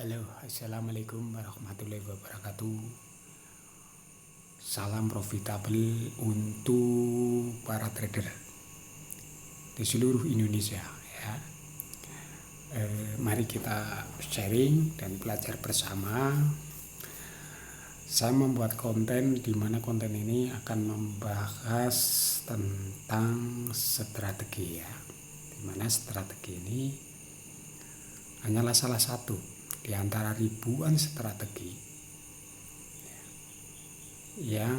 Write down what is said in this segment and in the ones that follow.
Halo, assalamualaikum warahmatullahi wabarakatuh. Salam profitable untuk para trader di seluruh Indonesia. Ya, mari kita sharing dan belajar bersama. Saya membuat konten di mana konten ini akan membahas tentang strategi ya. Di mana strategi ini hanyalah salah satu di antara ribuan strategi yang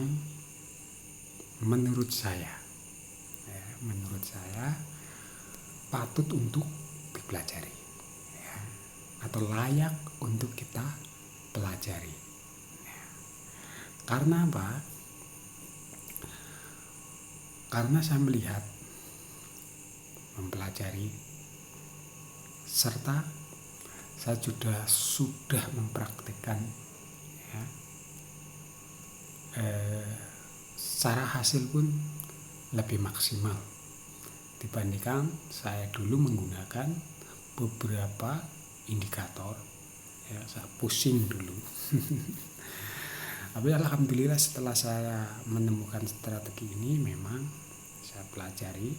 menurut saya patut untuk dipelajari ya, atau layak untuk kita pelajari ya. Karena apa? Karena saya melihat, mempelajari, serta saya sudah mempraktikkan ya, secara hasil pun lebih maksimal dibandingkan saya dulu menggunakan beberapa indikator ya, saya pusing dulu. Tapi alhamdulillah setelah saya menemukan strategi ini, memang saya pelajari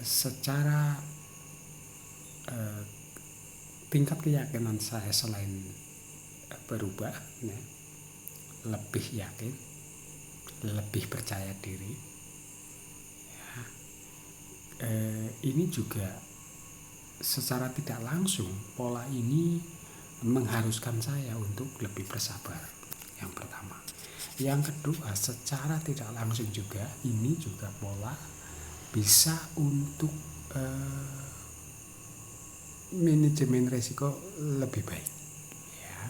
secara tingkat keyakinan saya selain berubah ya, lebih yakin, lebih percaya diri ya, ini juga secara tidak langsung pola ini mengharuskan saya untuk lebih bersabar, yang pertama. Yang kedua, secara tidak langsung juga ini juga pola bisa untuk manajemen risiko lebih baik ya,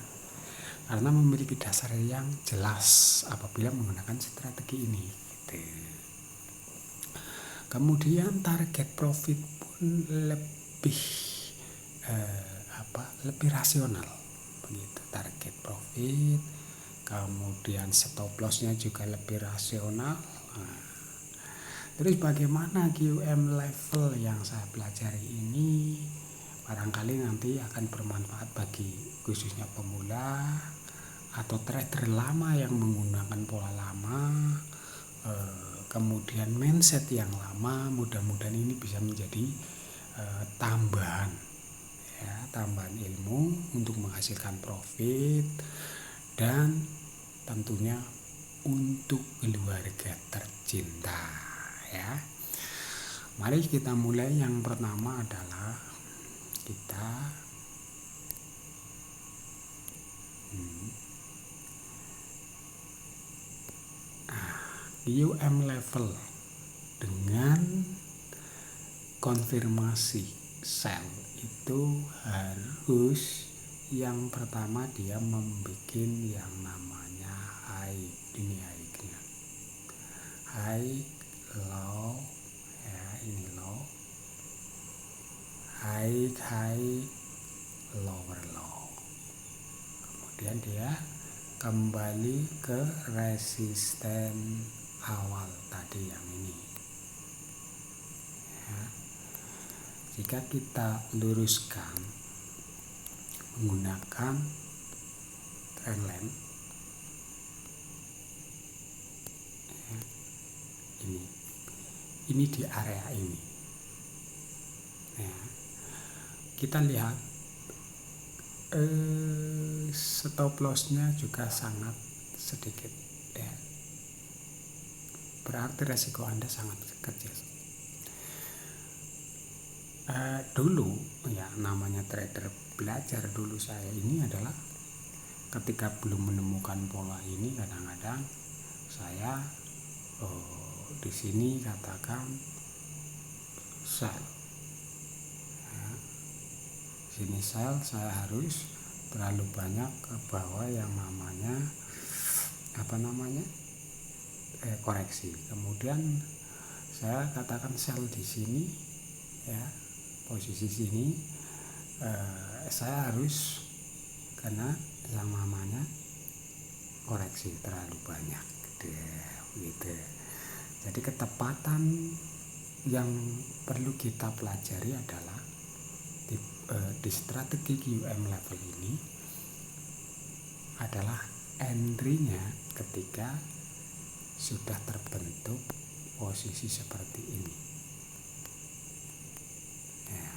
karena memiliki dasar yang jelas apabila menggunakan strategi ini gitu. Kemudian target profit pun lebih lebih rasional begitu, target profit, kemudian stop lossnya juga lebih rasional. Terus bagaimana QM level yang saya pelajari ini barangkali nanti akan bermanfaat bagi khususnya pemula atau trader lama yang menggunakan pola lama, kemudian mindset yang lama. Mudah-mudahan ini bisa menjadi tambahan ilmu untuk menghasilkan profit dan tentunya untuk keluarga tercinta ya. Mari kita mulai. Yang pertama adalah kita QM level dengan konfirmasi sell itu harus yang pertama dia membuat yang namanya high, ini high-nya, high low ya, ini low, high lower low, kemudian dia kembali ke resisten awal tadi yang ini ya. Jika kita luruskan menggunakan trendline ya, ini di area ini ya, kita lihat stop lossnya juga sangat sedikit ya, berarti resiko Anda sangat kecil. Dulu ya, namanya trader belajar dulu saya ini adalah ketika belum menemukan pola ini, kadang-kadang saya di sini katakan sell ya, sini sell, saya harus terlalu banyak ke bawah yang namanya koreksi. Kemudian saya katakan sell di sini ya, posisi sini saya harus kena yang namanya koreksi terlalu banyak gitu. Jadi ketepatan yang perlu kita pelajari adalah di strategi QM level ini adalah entry-nya ketika sudah terbentuk posisi seperti ini. Ya.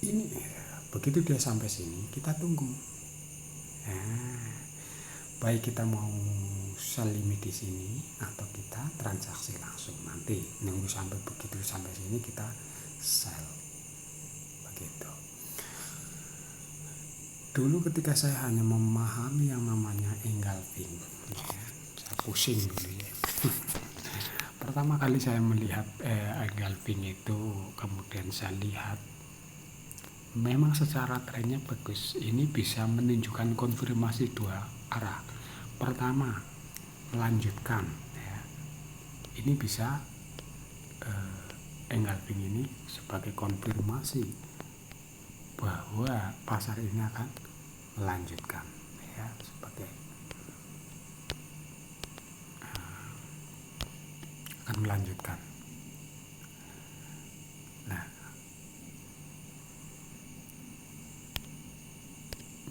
Ini begitu dia sampai sini kita tunggu. Nah, baik kita mau sell limit di sini atau kita transaksi langsung, nanti nunggu sampai begitu sampai sini kita sell begitu. Dulu ketika saya hanya memahami yang namanya engulfing, ya, saya pusing dulu ya. Pertama kali saya melihat engulfing itu, kemudian saya lihat memang secara trennya bagus. Ini bisa menunjukkan konfirmasi dua arah. Pertama, melanjutkan ya. Ini bisa engulfing ini sebagai konfirmasi bahwa pasar ini akan melanjutkan ya, sebagai akan melanjutkan. Nah,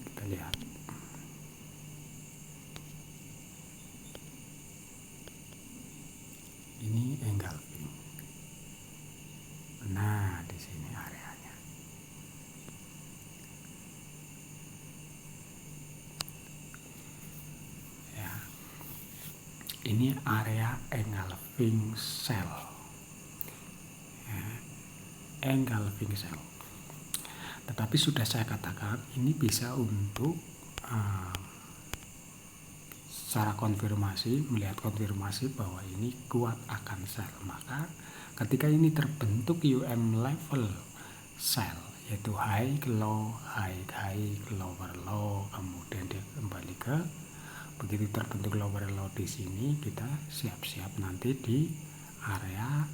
kita lihat ini engulfing. Nah, di sini areanya. Ya. Ini area engulfing sell. Ya. Engulfing sell. Tetapi sudah saya katakan ini bisa untuk secara konfirmasi, melihat konfirmasi bahwa ini kuat akan sell. Maka ketika ini terbentuk UM level sell, yaitu high ke low, high ke lower low, kemudian dia kembali ke, begitu terbentuk lower low di sini, kita siap-siap nanti di area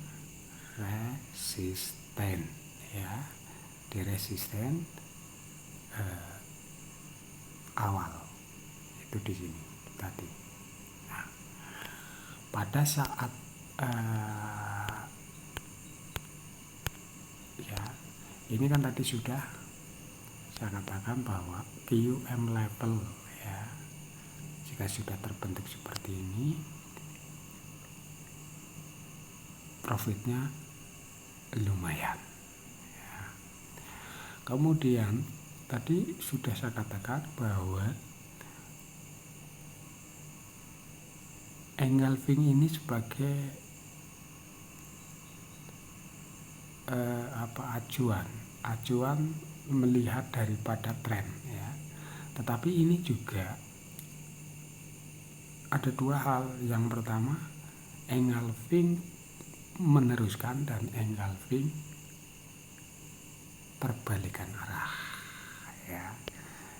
resisten ya, di resisten awal itu di sini tadi. Nah, pada saat ya, ini kan tadi sudah saya katakan bahwa QM level ya, jika sudah terbentuk seperti ini, profitnya lumayan ya. Kemudian tadi sudah saya katakan bahwa engulfing ini sebagai acuan melihat daripada tren ya. Tetapi ini juga ada dua hal. Yang pertama, engulfing meneruskan dan engulfing terbalikan arah ya.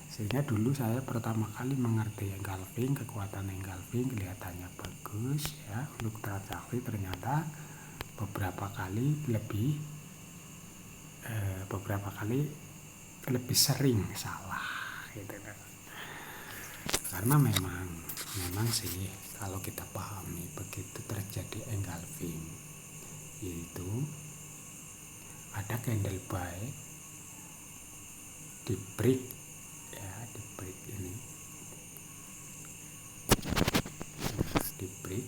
Sehingga dulu saya pertama kali mengerti engulfing, kekuatan engulfing kelihatannya bagus ya untuk transaksi, ternyata beberapa kali lebih sering salah gitu kan. Karena memang sih kalau kita pahami, begitu terjadi engulfing yaitu ada candle buy di break ya, di break ini, di break.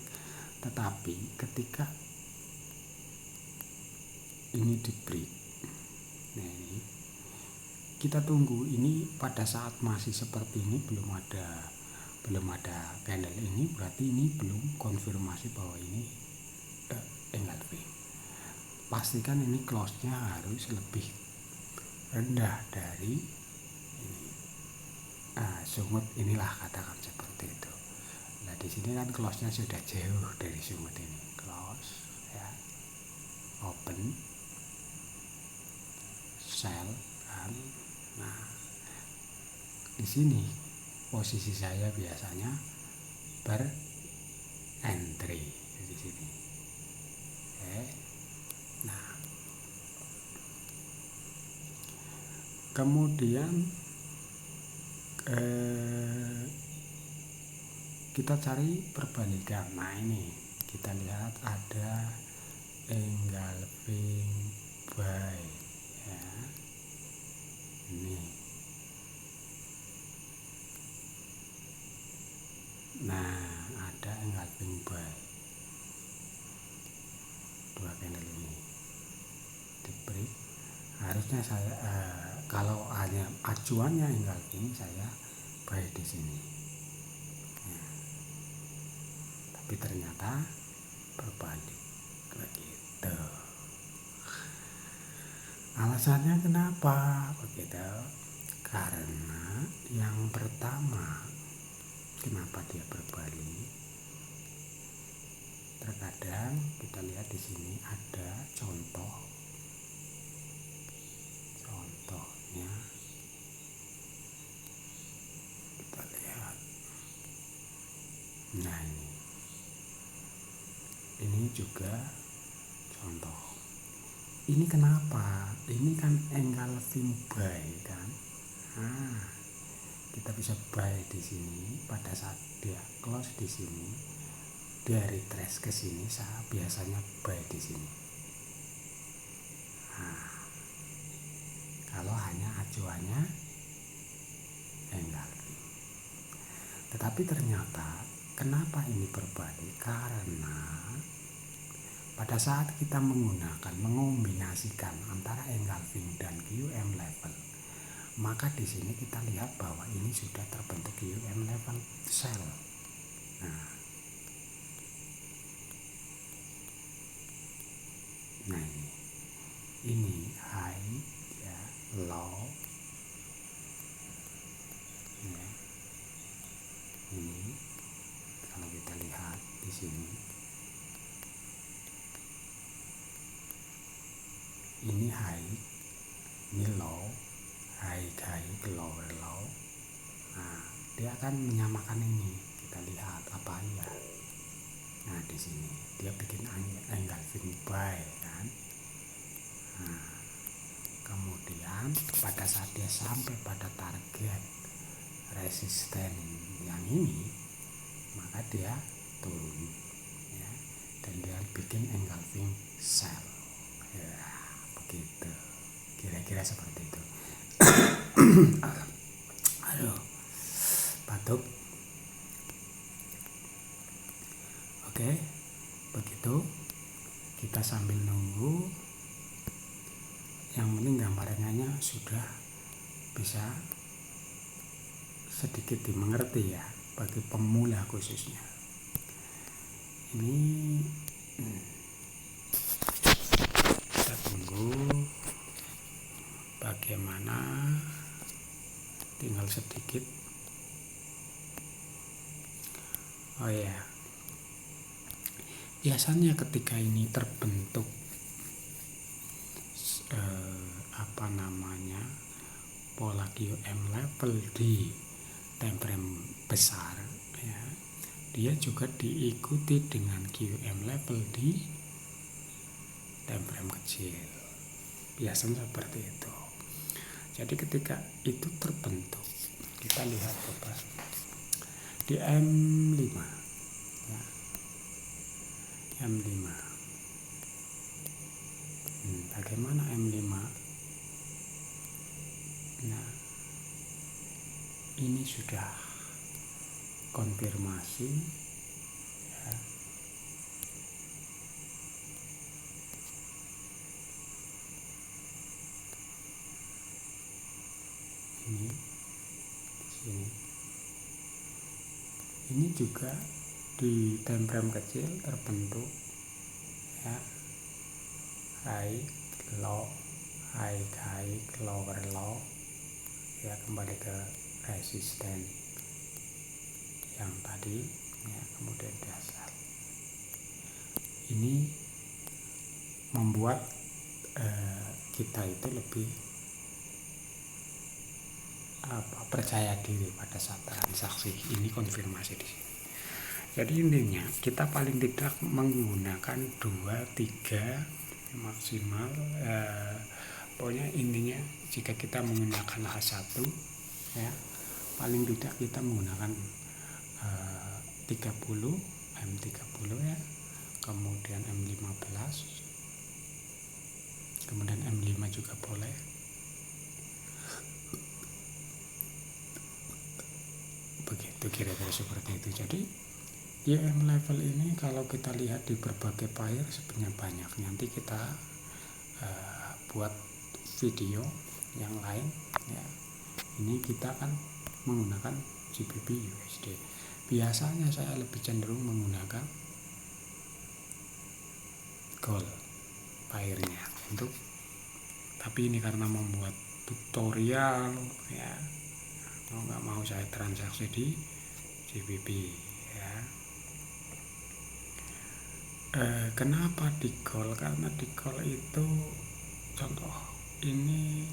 Tetapi ketika ini di break, nah ini kita tunggu. Ini pada saat masih seperti ini, belum ada candle ini, berarti ini belum konfirmasi bahwa ini engulfing. Pastikan ini close-nya harus lebih rendah dari ini. Sumut inilah, katakan seperti itu. Nah, di sini kan close-nya sudah jauh dari sumut ini. Close ya, open, sell kan. Nah, di sini posisi saya biasanya entry di sini. Nah, kemudian kita cari perbalikan. Nah, ini kita lihat ada engulfing by, ya. Ini. Nah, ada engulfing by. Dua candle ini. Di break. Harusnya saya kalau hanya acuannya engulfing, saya buy di sini. Ya. Tapi ternyata berbalik begitu. Alasannya kenapa begitu? Karena yang pertama, kenapa dia berbalik? Terkadang kita lihat di sini ada contohnya. Kita lihat. Nah, ini juga contoh. Ini kenapa? Ini kan engulfing buy kan. Nah, kita bisa buy di sini pada saat dia close di sini, dia retrace ke sini, saya biasanya buy di sini. Nah, kalau hanya acuannya engulfing. Tetapi ternyata kenapa ini berbalik? Karena pada saat kita mengombinasikan antara engulfing dan QM level, maka di sini kita lihat bahwa ini sudah terbentuk QM level sell. Nah ini high, ya, low, ya. Ini kalau kita lihat di sini, ini high, ini low, high, lower, low. Nah, dia akan menyamakan ini. Kita lihat apa ya. Nah, di sini dia bikin engulfing buy kan. Nah, kemudian pada saat dia sampai pada target resisten yang ini, maka dia turun, ya, dan dia bikin engulfing sell, ya, begitu, kira-kira seperti itu. Aduh, batuk. Oke, begitu. Kita sambil nunggu. Yang penting gambarannya sudah bisa sedikit dimengerti ya, bagi pemula khususnya. Ini kita tunggu bagaimana, tinggal sedikit. Oh ya, biasanya ketika ini terbentuk pola QM level di time frame besar, ya, dia juga diikuti dengan QM level di time frame kecil. Biasanya seperti itu. Jadi ketika itu terbentuk, kita lihat coba di M5, ya, M5. Bagaimana M5? Nah, ini sudah konfirmasi, ya. Ini di sini. Ini juga di time frame kecil terbentuk, ya, high, low, high, lower, low, ya, kembali ke resisten yang tadi, ya, kemudian dasar. Ini membuat kita itu lebih percaya diri pada saat transaksi. Ini konfirmasi di sini. Jadi intinya kita paling tidak menggunakan 2-3 maksimal. Pokoknya intinya jika kita menggunakan H1, ya, paling tidak kita menggunakan 30, M30, ya, kemudian M15, kemudian M5 juga boleh. Begitu kira-kira seperti itu. Jadi IM level ini kalau kita lihat di berbagai pair sebenarnya banyak. Nanti kita buat video yang lain ya. Ini kita kan menggunakan GBP USD. Biasanya saya lebih cenderung menggunakan gold pairnya untuk, tapi ini karena membuat tutorial ya, nggak mau saya transaksi di GBP ya. Kenapa di gold? Karena di gold itu contoh ini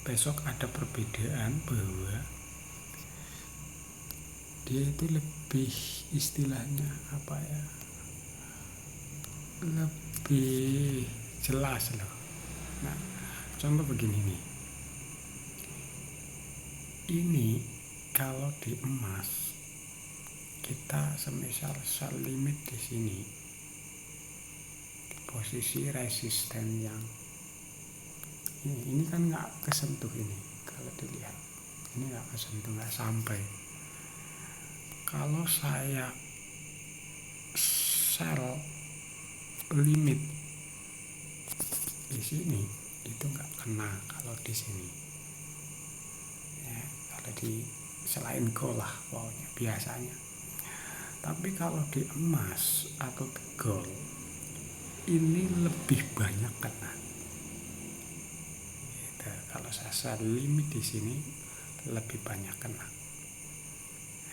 besok ada perbedaan bahwa dia itu lebih istilahnya apa ya, lebih jelas loh. Nah, contoh begini nih, ini kalau di emas kita semisal sell limit di sini di posisi resisten yang ini kan nggak kesentuh, ini kalau dilihat ini nggak kesentuh, nggak sampai. Kalau saya sell limit di sini itu nggak kena kalau di sini ya, kalau di selain gold lah pokoknya biasanya. Tapi kalau di emas atau di gold ini lebih banyak kena gitu. Kalau saya sell limit di sini lebih banyak kena.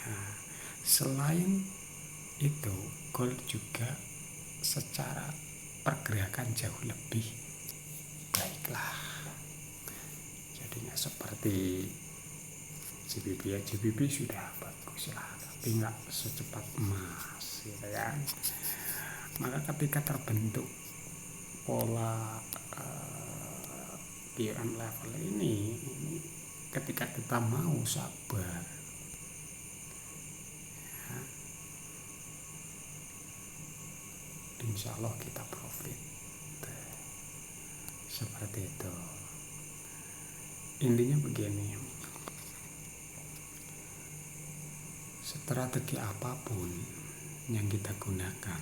Nah, selain itu gold juga secara pergerakan jauh lebih baiklah, jadinya seperti GBP ya. GBP sudah bagus lah, tapi nggak secepat emas gitu kan. Maka ketika terbentuk pola IM level ini ketika kita mau sabar ya, insya Allah kita profit seperti itu. Intinya begini, strategi apapun yang kita gunakan,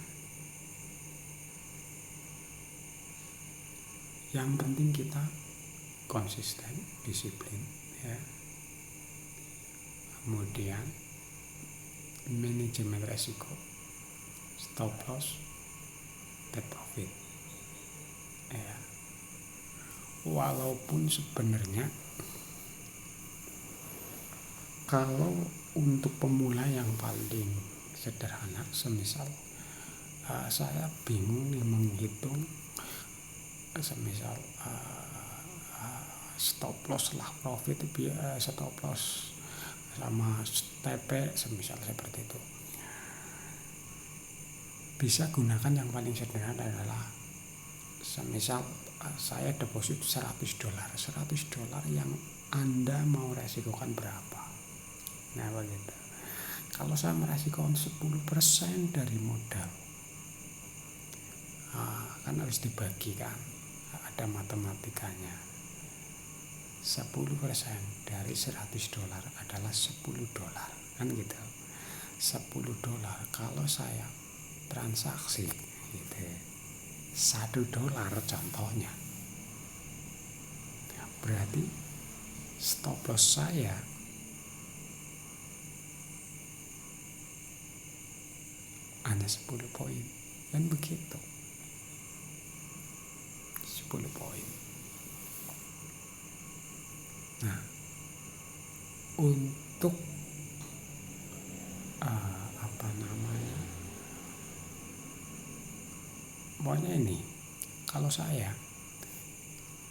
yang penting kita konsisten, disiplin ya. Kemudian manajemen resiko, stop loss, take profit ya. Walaupun sebenarnya kalau untuk pemula yang paling sederhana, semisal saya bingung menghitung semisal stop loss lah profit, stop loss sama TP semisal seperti itu, bisa gunakan yang paling sederhana adalah semisal saya deposit $100 yang Anda mau resikokan berapa. Nah begitu. Kalau saya meresikokan 10% dari modal, kan harus dibagikan, ada matematikanya. 10% dari $100 adalah $10 kan gitu. $10 kalau saya transaksi gitu, $1 contohnya, berarti stop loss saya hanya 10 poin kan begitu, 10 poin. Nah untuk apa namanya, pokoknya ini kalau saya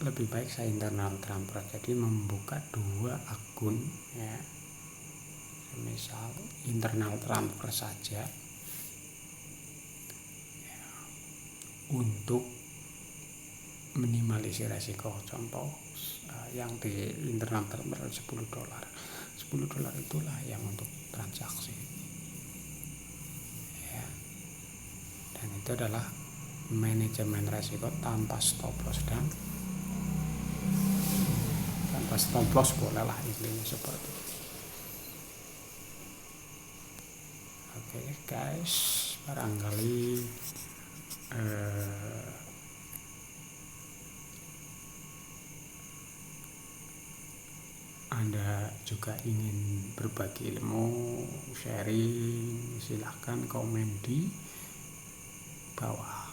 lebih baik saya internal transfer, jadi membuka 2 akun ya, misal internal transfer saja ya, untuk minimalisir resiko. Contoh yang di internal transfer $10 itulah yang untuk transaksi ya. Dan itu adalah manajemen resiko tanpa stop loss dan tanpa stop loss bolehlah intinya seperti itu. Oke guys, barangkali Anda juga ingin berbagi ilmu, sharing, silahkan komen di bawah.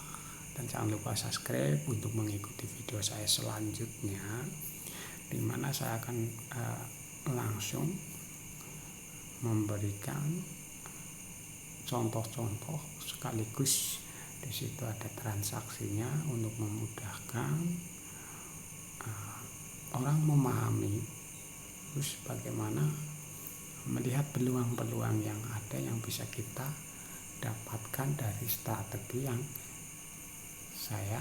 Dan jangan lupa subscribe untuk mengikuti video saya selanjutnya, di mana saya akan langsung memberikan contoh-contoh sekaligus di situ ada transaksinya untuk memudahkan orang memahami terus bagaimana melihat peluang-peluang yang ada yang bisa kita dapatkan dari strategi yang saya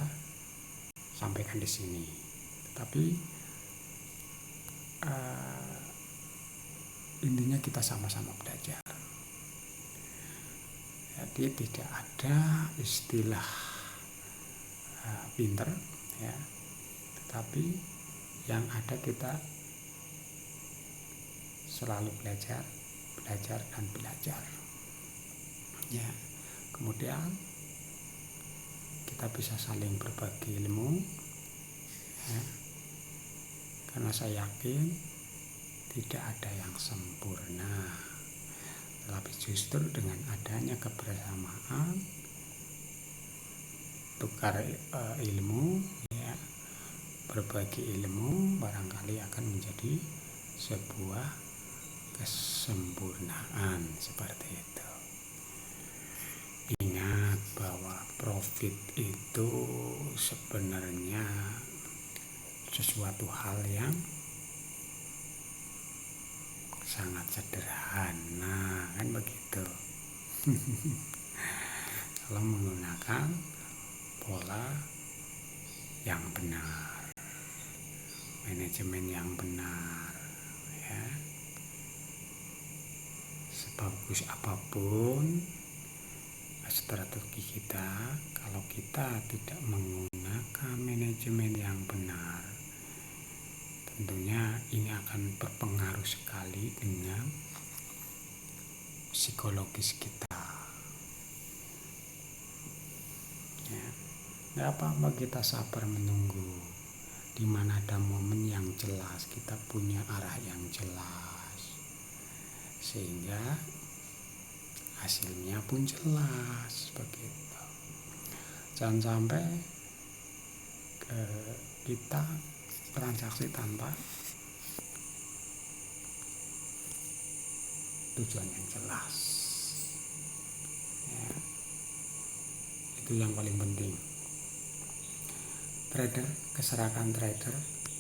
sampaikan di sini. Tetapi intinya kita sama-sama belajar. Jadi tidak ada istilah pinter ya, tetapi yang ada kita selalu belajar dan belajar ya. Kemudian kita bisa saling berbagi ilmu ya, karena saya yakin tidak ada yang sempurna, tetapi justru dengan adanya kebersamaan, tukar ilmu ya, berbagi ilmu barangkali akan menjadi sebuah kesempurnaan seperti itu. Ingat bahwa profit itu sebenarnya sesuatu hal yang sangat sederhana, kan begitu. Kalau menggunakan pola yang benar, manajemen yang benar ya. Sebagus apapun strategi kita, kalau kita tidak menggunakan manajemen yang benar, tentunya ini akan berpengaruh sekali dengan psikologis kita ya. Gak apa-apa kita sabar menunggu, di mana ada momen yang jelas, kita punya arah yang jelas, sehingga hasilnya pun jelas begitu. Jangan sampai kita transaksi tanpa tujuan yang jelas ya. Itu yang paling penting. Keserakan trader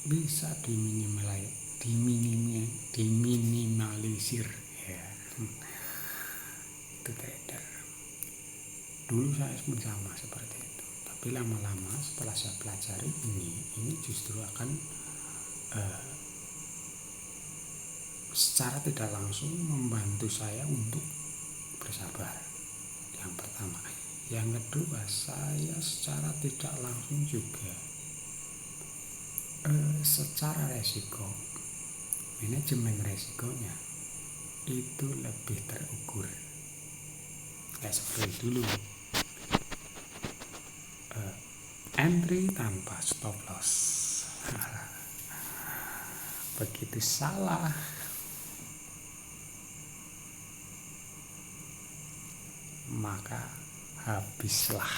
bisa diminimalisir ya. Itu trader. Dulu saya pun sama seperti itu, tapi lama-lama setelah saya pelajari ini justru akan secara tidak langsung membantu saya untuk bersabar. Yang pertama. Yang kedua, saya secara tidak langsung juga secara resiko, manajemen resikonya itu lebih terukur. Kayak seperti dulu, entry tanpa stop loss. Begitu salah, maka habislah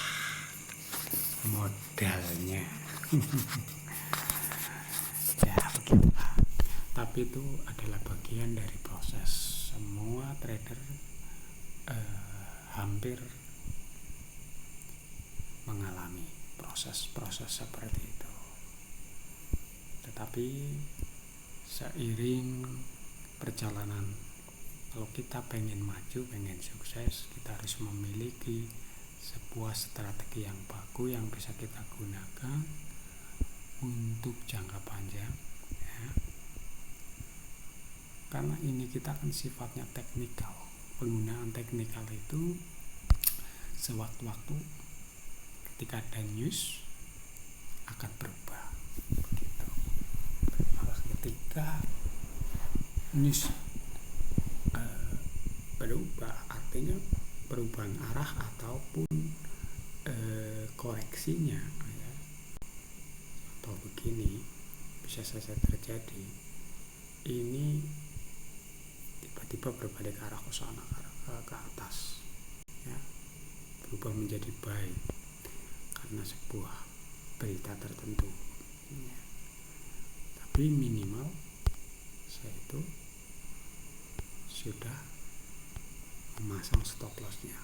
modalnya. Ya begitulah. Tapi itu adalah bagian dari proses. Semua trader hampir mengalami proses-proses seperti itu. Tetapi seiring perjalanan, kalau kita pengen maju, pengen sukses, kita harus memiliki sebuah strategi yang bagus yang bisa kita gunakan untuk jangka panjang ya. Karena ini kita kan sifatnya teknikal. Penggunaan teknikal itu sewaktu-waktu ketika ada news akan berubah begitu. Harus ngerti ketika news berubah, artinya perubahan arah ataupun koreksinya ya, atau begini bisa saja terjadi, ini tiba-tiba berbalik arah ke sana, ke atas ya, berubah menjadi baik karena sebuah berita tertentu ya. Tapi minimal saya itu sudah memasang stop lossnya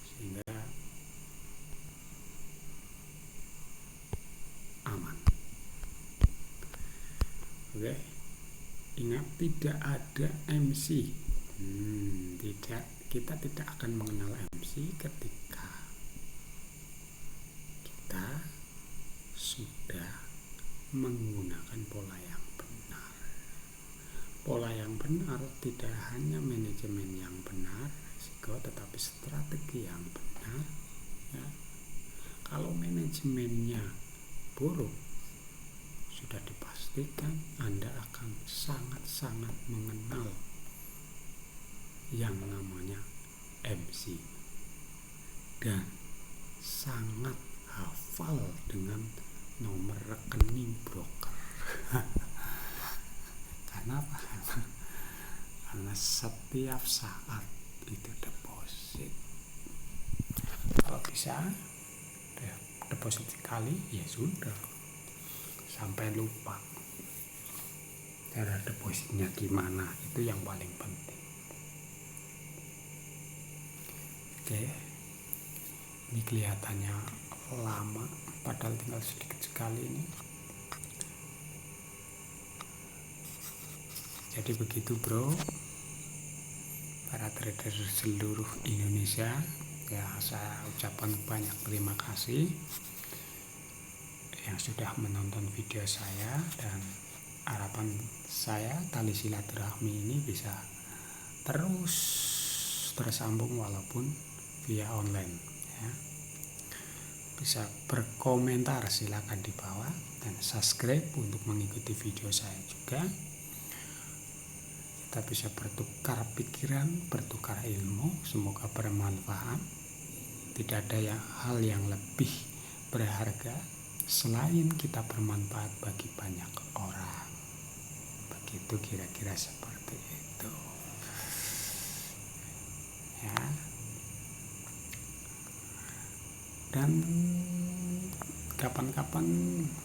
sehingga aman. Oke, ingat tidak ada MC. Kita tidak akan mengenal MC ketika kita sudah menggunakan pola yang benar. Pola yang benar tidak hanya manajemen yang benar risiko, tetapi strategi yang benar ya. Kalau manajemennya buruk, sudah dipastikan Anda akan sangat-sangat mengenal yang namanya MC dan sangat hafal dengan nomor rekening broker. Karena apa? Karena setiap saat itu deposit. Kalau bisa deposit sekali ya sudah, sampai lupa cara depositnya gimana, itu yang paling penting. Oke, ini kelihatannya lama padahal tinggal sedikit sekali ini. Jadi begitu bro, para trader seluruh Indonesia ya, saya ucapkan banyak terima kasih yang sudah menonton video saya, dan harapan saya tali silaturahmi ini bisa terus tersambung walaupun via online ya. Bisa berkomentar silakan di bawah dan subscribe untuk mengikuti video saya juga. Kita bisa bertukar pikiran, bertukar ilmu, semoga bermanfaat. Tidak ada hal yang lebih berharga selain kita bermanfaat bagi banyak orang. Begitu kira-kira seperti itu ya. Dan kapan-kapan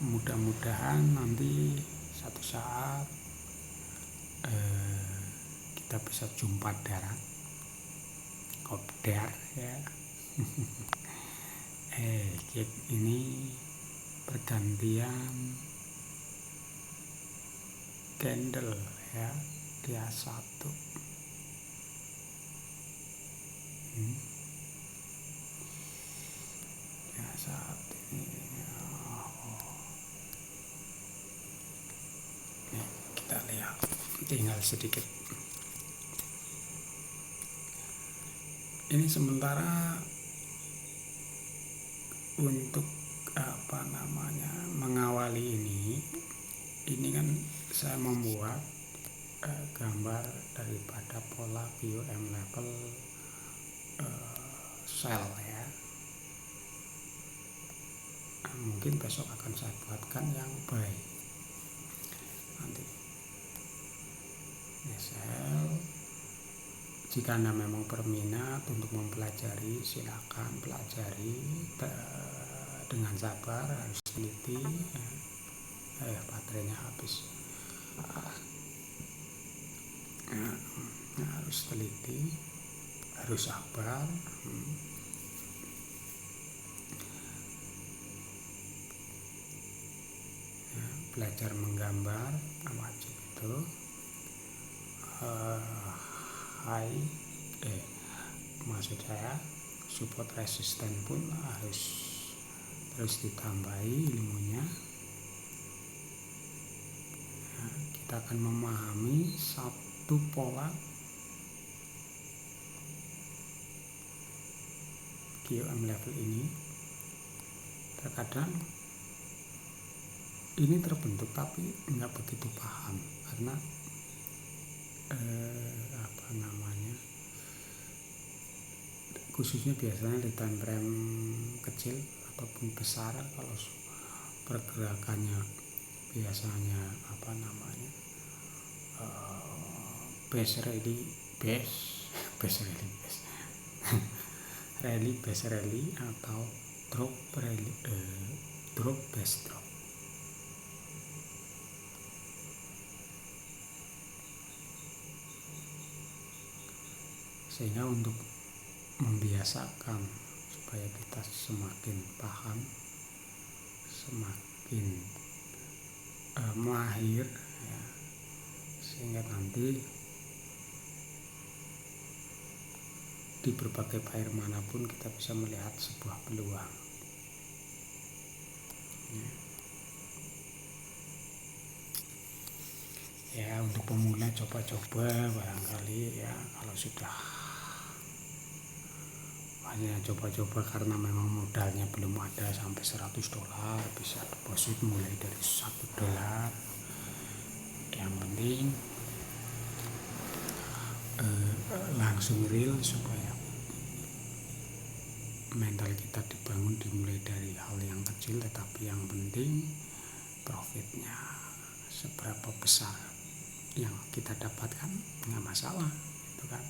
mudah-mudahan nanti satu saat kita bisa jumpa darat, kopdar ya. Ini pergantian candle ya, dia satu. Ya saat ini kita lihat tinggal sedikit. Ini sementara untuk mengawali ini kan saya membuat gambar daripada pola QM level sell ya. Mungkin besok akan saya buatkan yang buy nanti. Sell, jika Anda memang berminat untuk mempelajari, silakan pelajari dengan sabar, harus teliti. Baterainya habis. Harus teliti, harus sabar. Belajar menggambar wajib itu. Maksud saya support resisten pun harus terus ditambahi ilmunya. Kita akan memahami satu pola QM level ini. Terkadang ini terbentuk tapi nggak begitu paham karena apa namanya, khususnya biasanya di time frame kecil ataupun besar, kalau pergerakannya biasanya apa namanya, base rally rally base rally atau drop rally, drop base drop. Sehingga untuk membiasakan supaya kita semakin paham, semakin mahir ya, sehingga nanti di berbagai air manapun kita bisa melihat sebuah peluang ya. Untuk pemula coba-coba barangkali ya, kalau sudah hanya coba-coba karena memang modalnya belum ada sampai $100, bisa deposit mulai dari $1. Yang penting langsung real supaya mental kita dibangun dimulai dari hal yang kecil, tetapi yang penting profitnya seberapa besar yang kita dapatkan nggak masalah, itu kan.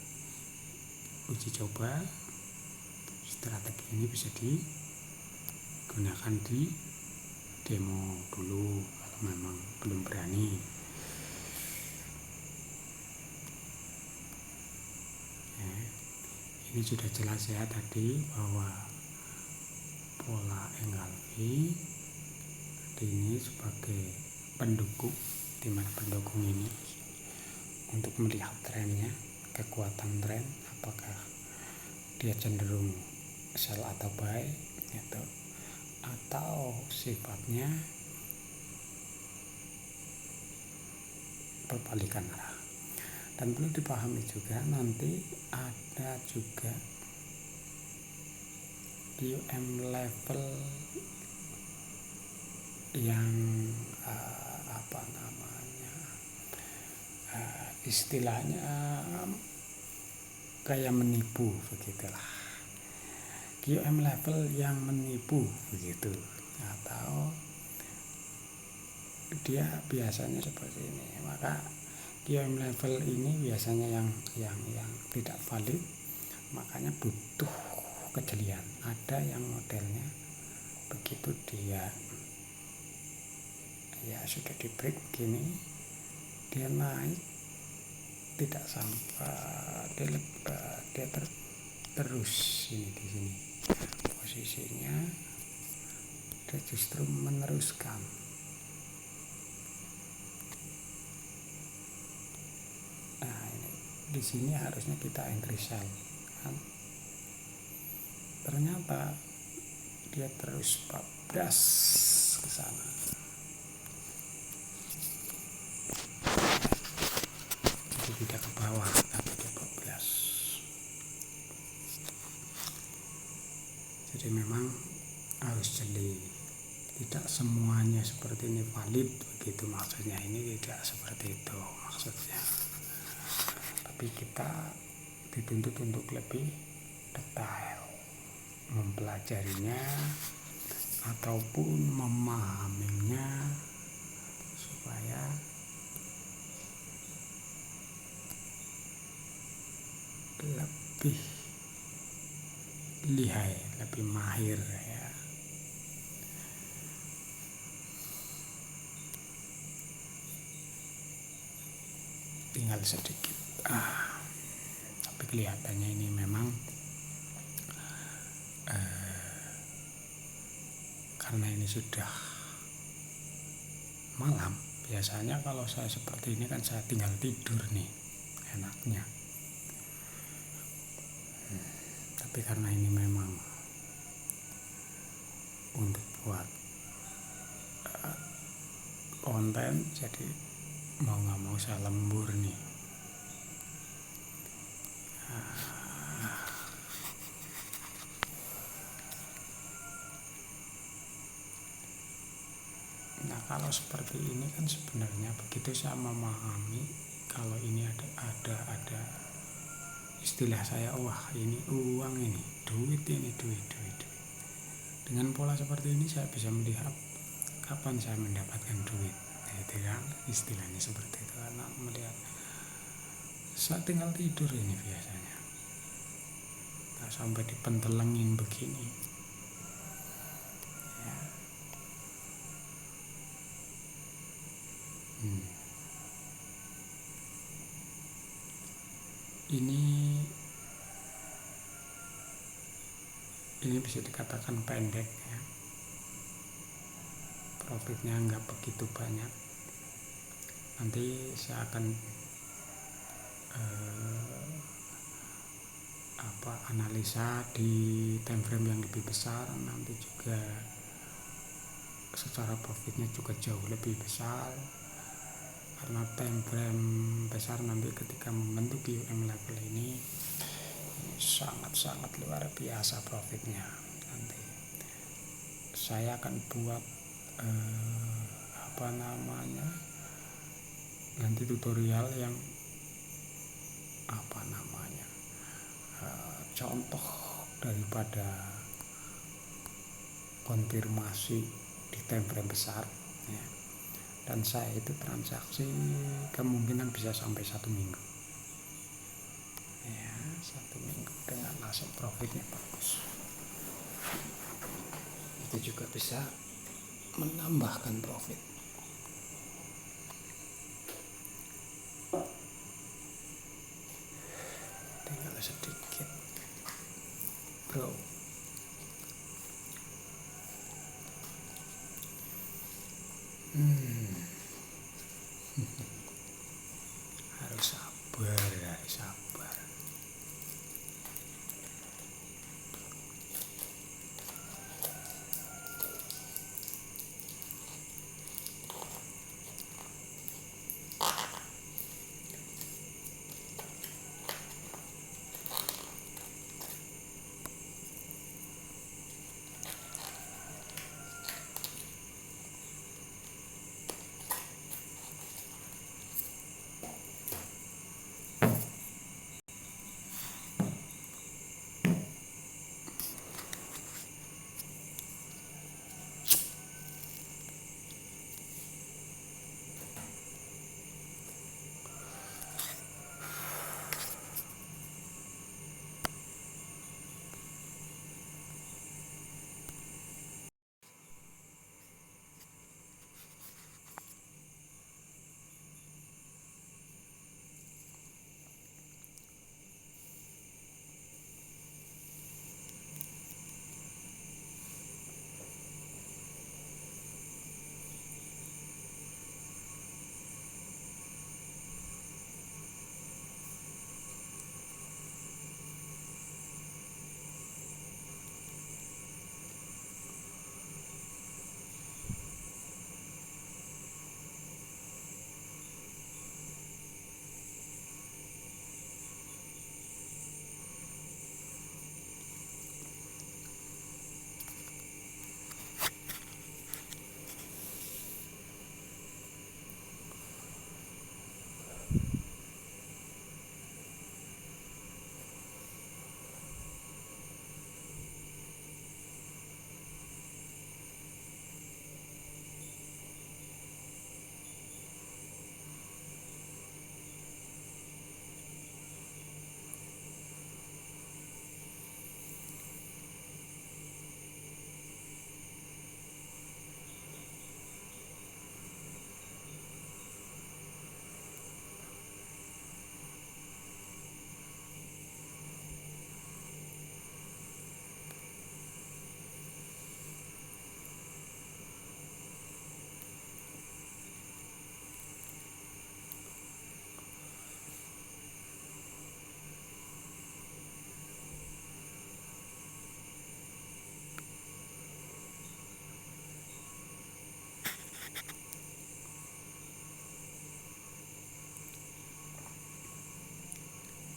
Uji coba strategi ini bisa digunakan di demo dulu kalau memang belum berani ya. Ini sudah jelas ya tadi bahwa pola engulfing ini sebagai pendukung, di mana pendukung ini untuk melihat trennya, kekuatan tren, apakah dia cenderung sell atau buy gitu, atau sifatnya berbalikan arah. Dan perlu dipahami juga nanti ada juga QM level yang apa namanya, istilahnya kayak menipu begitulah. QM level yang menipu begitu, atau dia biasanya seperti ini. Maka QM level ini biasanya yang tidak valid, makanya butuh kejelian. Ada yang modelnya begitu dia ya sudah di break begini, dia naik tidak sampai, dia terus ini di sini posisinya, dia justru meneruskan. Nah ini di sini harusnya kita entry sell kan? Ternyata dia terus bablas ke sana. Jadi tidak ke bawah tapi dia bablas. Jadi memang harus jeli. Tidak semuanya seperti ini valid begitu maksudnya. Ini tidak seperti itu maksudnya. Tapi kita dituntut untuk lebih detail mempelajarinya ataupun memahaminya supaya lebih lihai, lebih mahir ya. Tinggal sedikit. Tapi kelihatannya ini memang karena ini sudah malam. Biasanya kalau saya seperti ini kan saya tinggal tidur nih, enaknya. Tapi karena ini memang untuk buat konten, jadi mau nggak mau saya lembur nih. Nah kalau seperti ini kan sebenarnya begitu saya memahami kalau ini ada istilah saya, wah ini uang, ini duit, ini duit. Dengan pola seperti ini saya bisa melihat kapan saya mendapatkan duit. Nah, itu kan istilahnya seperti itu, karena melihat saya tinggal tidur ini biasanya nah, sampai dipentelengin begini ya. Ini bisa dikatakan pendek ya, profitnya nggak begitu banyak. Nanti saya akan analisa di time frame yang lebih besar, nanti juga secara profitnya juga jauh lebih besar, karena time frame besar nanti ketika membentuk UM level ini sangat luar biasa profitnya. Nanti saya akan buat nanti tutorial yang contoh daripada konfirmasi di time frame besar ya. Dan saya itu transaksi kemungkinan bisa sampai 1 minggu ya, 1 minggu dengan langsung profitnya bagus. Itu juga bisa menambahkan profit. Tinggal sedikit bro. Harus sabar.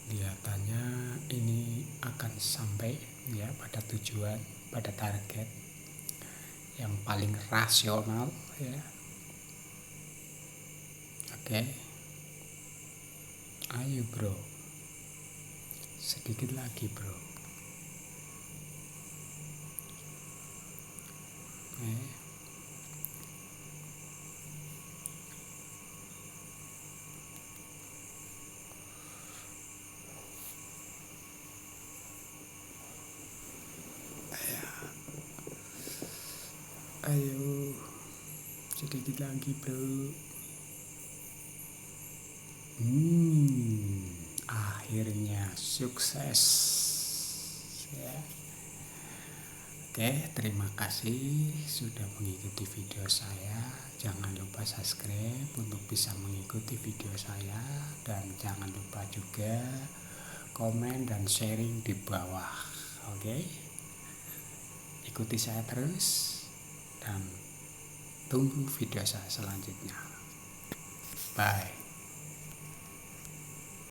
Kelihatannya ini akan sampai ya pada tujuan, pada target yang paling rasional ya, Oke. Ayo bro, sedikit lagi bro. Oke. Ayo, sedikit lagi bro. Akhirnya sukses ya. Oke, terima kasih sudah mengikuti video saya. Jangan lupa subscribe untuk bisa mengikuti video saya, dan jangan lupa juga komen dan sharing di bawah. Oke, ikuti saya terus dan tunggu video saya selanjutnya. Bye.